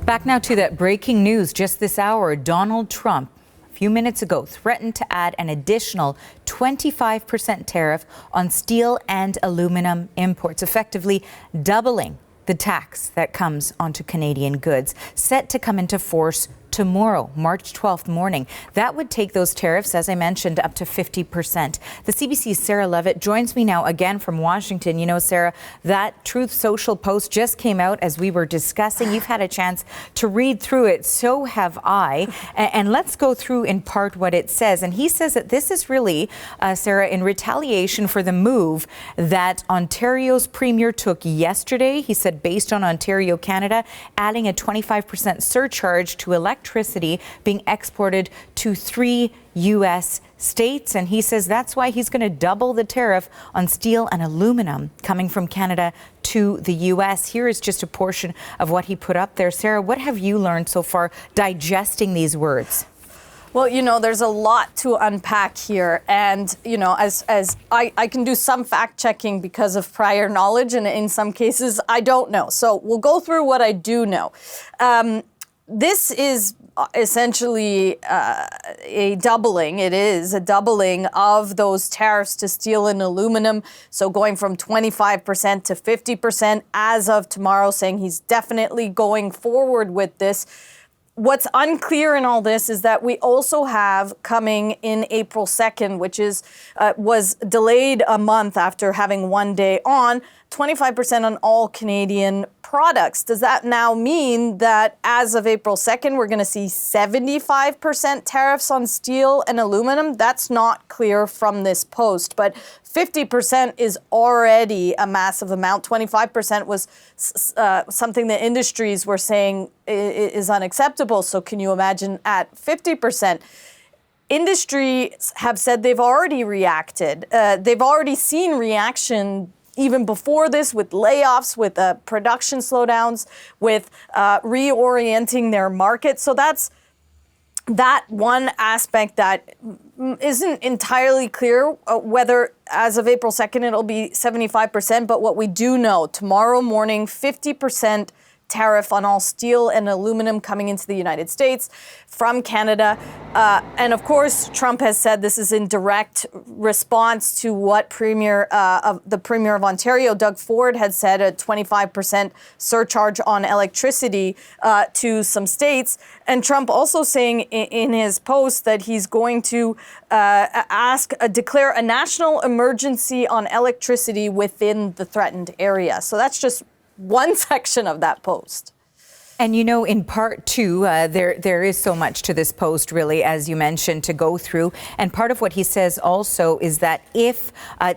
Back now to that breaking news just this hour. Donald Trump, a few minutes ago, threatened to add an additional 25% tariff on steel and aluminum imports, effectively doubling the tax that comes onto Canadian goods, set to come into force tomorrow, March 12th morning. That would take those tariffs, as I mentioned, up to 50%. The CBC's Sarah Levitt joins me now again from Washington. You know, Sarah, that Truth Social post just came out as we were discussing. You've had a chance to read through it. So have I. And let's go through in part what it says. And he says that this is really, Sarah, in retaliation for the move that Ontario's premier took yesterday. He said, based on Ontario, Canada, adding a 25% surcharge to electricity being exported to 3 U.S. states. And he says that's why he's going to double the tariff on steel and aluminum coming from Canada to the U.S. Here is just a portion of what he put up there. Sarah, what have you learned so far digesting these words? Well, you know, there's a lot to unpack here. And, you know, as I can do some fact checking because of prior knowledge, and in some cases I don't know. So we'll go through what I do know. This is essentially a doubling. It is a doubling of those tariffs to steel and aluminum. So going from 25% to 50% as of tomorrow, saying he's definitely going forward with this. What's unclear in all this is that we also have coming in April 2nd, which was delayed a month after having 1 day on, 25% on all Canadian products. Does that now mean that as of April 2nd, we're going to see 75% tariffs on steel and aluminum? That's not clear from this post, but 50% is already a massive amount. 25% was something that industries were saying is unacceptable. So can you imagine at 50%? Industries have said they've already reacted. They've already seen reaction even before this, with layoffs, with production slowdowns, with reorienting their market. So that's that one aspect that isn't entirely clear whether as of April 2nd it'll be 75%. But what we do know, tomorrow morning, 50% tariff on all steel and aluminum coming into the United States from Canada. And of course, Trump has said this is in direct response to what the Premier of Ontario, Doug Ford, had said, a 25% surcharge on electricity to some states. And Trump also saying in his post that he's going to declare a national emergency on electricity within the threatened area. So that's just one section of that post. And, you know, in part two, there is so much to this post, really, as you mentioned, to go through. And part of what he says also is that if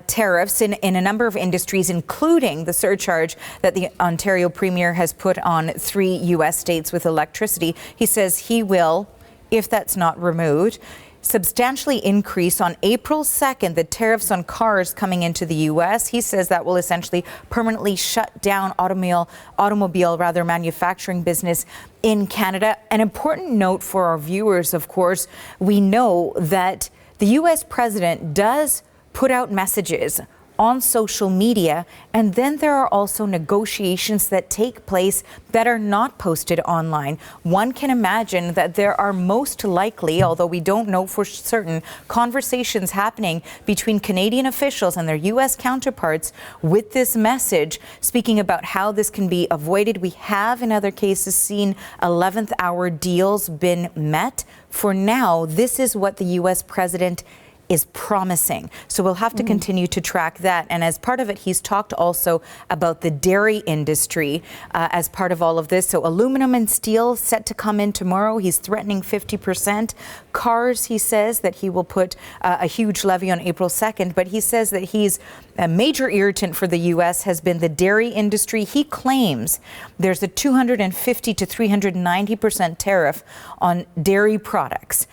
tariffs in a number of industries, including the surcharge that the Ontario Premier has put on 3 U.S. states with electricity, he says he will, if that's not removed, substantially increase on April 2nd the tariffs on cars coming into the U.S. He says that will essentially permanently shut down automobile manufacturing business in Canada. An important note for our viewers, of course, we know that the U.S. president does put out messages on social media, and then there are also negotiations that take place that are not posted online. One can imagine that there are most likely, although we don't know for certain, conversations happening between Canadian officials and their U.S. counterparts with this message, speaking about how this can be avoided. We have, in other cases, seen 11th hour deals been met. For now, this is what the U.S. president is promising. So we'll have to continue to track that. And as part of it, he's talked also about the dairy industry as part of all of this. So aluminum and steel set to come in tomorrow. He's threatening 50%. Cars, he says that he will put a huge levy on April 2nd. But he says that he's a major irritant for the U.S. has been the dairy industry. He claims there's a 250 to 390% tariff on dairy products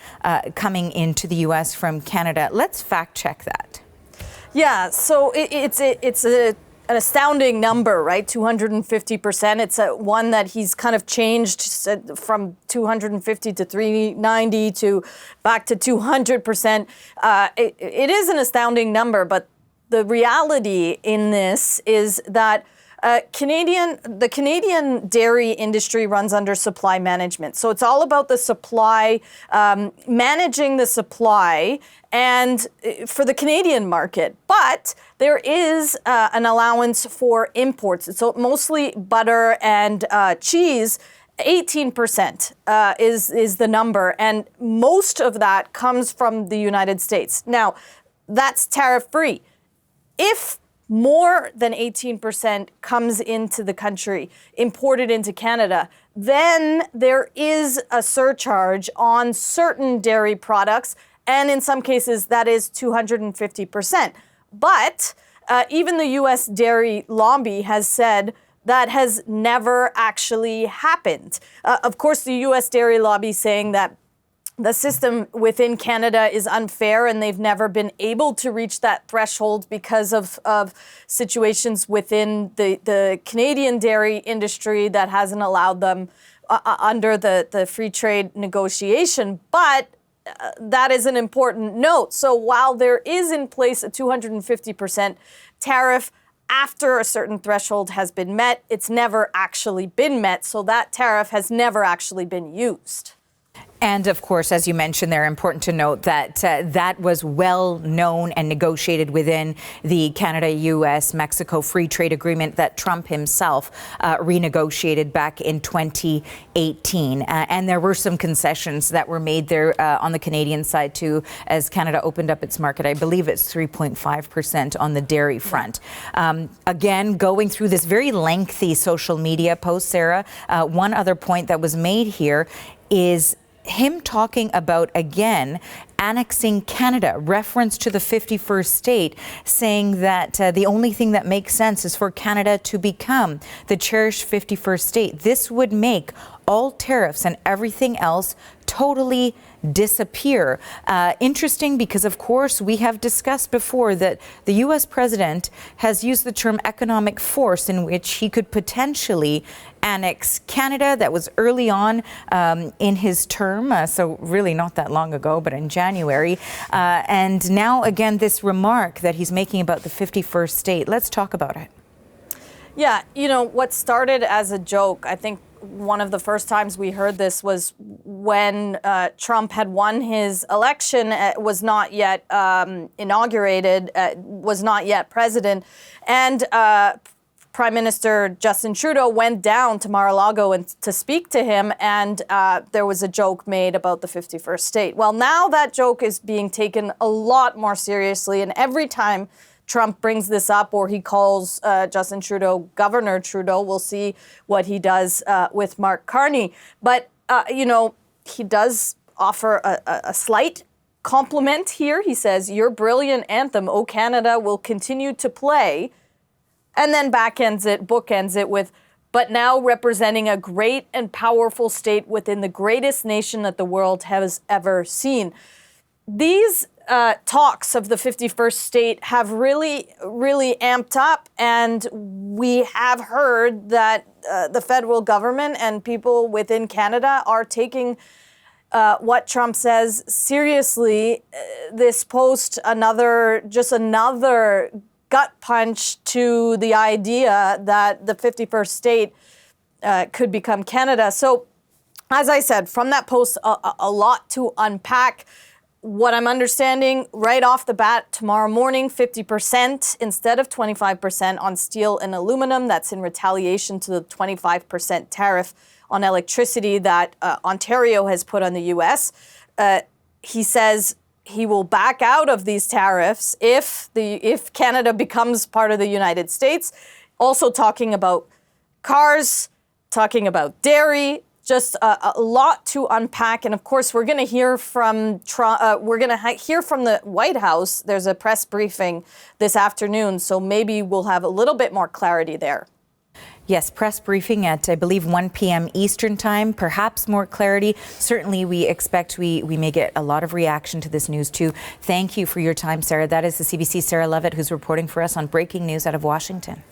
coming into the U.S. from Canada. Let's fact check that. Yeah, so it's an astounding number, right? 250%. It's one that he's kind of changed from 250 to 390 to back to 200%. It is an astounding number, but the reality in this is that The Canadian dairy industry runs under supply management. So it's all about the supply, managing the supply and for the Canadian market. But there is an allowance for imports. So mostly butter and cheese. 18% is the number, and most of that comes from the United States. Now, that's tariff-free. If more than 18% comes into the country, imported into Canada, then there is a surcharge on certain dairy products, and in some cases that is 250%. But even the U.S. dairy lobby has said that has never actually happened. Of course, the U.S. dairy lobby saying that the system within Canada is unfair and they've never been able to reach that threshold because of situations within the Canadian dairy industry that hasn't allowed them under the free trade negotiation. But that is an important note. So while there is in place a 250% tariff, after a certain threshold has been met, it's never actually been met. So that tariff has never actually been used. And of course, as you mentioned, they're important to note that that was well known and negotiated within the Canada-U.S.-Mexico Free Trade Agreement that Trump himself renegotiated back in 2018. And there were some concessions that were made there on the Canadian side, too, as Canada opened up its market. I believe it's 3.5% on the dairy front. Again, going through this very lengthy social media post, Sarah, one other point that was made here is him talking about, again, annexing Canada, reference to the 51st state, saying that the only thing that makes sense is for Canada to become the cherished 51st state. This would make all tariffs and everything else totally disappear. Interesting because, of course, we have discussed before that the U.S. president has used the term economic force in which he could potentially annex Canada. That was early on in his term, so really not that long ago, but in January. And now, again, this remark that he's making about the 51st state. Let's talk about it. Yeah, you know, what started as a joke, I think one of the first times we heard this was when Trump had won his election, was not yet inaugurated, was not yet president, and Prime Minister Justin Trudeau went down to Mar-a-Lago to speak to him, and there was a joke made about the 51st state. Well, now that joke is being taken a lot more seriously, and every time Trump brings this up or he calls Justin Trudeau Governor Trudeau, we'll see what he does with Mark Carney. But, you know, he does offer a slight compliment here. He says, "Your brilliant anthem, O Canada, will continue to play." And then bookends it with, "but now representing a great and powerful state within the greatest nation that the world has ever seen." These talks of the 51st state have really, really amped up, and we have heard that the federal government and people within Canada are taking what Trump says seriously. This post another gut punch to the idea that the 51st state could become Canada. So, as I said, from that post, a lot to unpack. What I'm understanding right off the bat, tomorrow morning, 50% instead of 25% on steel and aluminum. That's in retaliation to the 25% tariff on electricity that Ontario has put on the U.S. He says he will back out of these tariffs if Canada becomes part of the United States. Also talking about cars, talking about dairy. Just a lot to unpack, and of course, we're going to hear from hear from the White House. There's a press briefing this afternoon, so maybe we'll have a little bit more clarity there. Yes, press briefing at, I believe, 1 p.m. Eastern time, perhaps more clarity. Certainly, we expect we may get a lot of reaction to this news, too. Thank you for your time, Sarah. That is the CBC Sarah Levitt, who's reporting for us on breaking news out of Washington.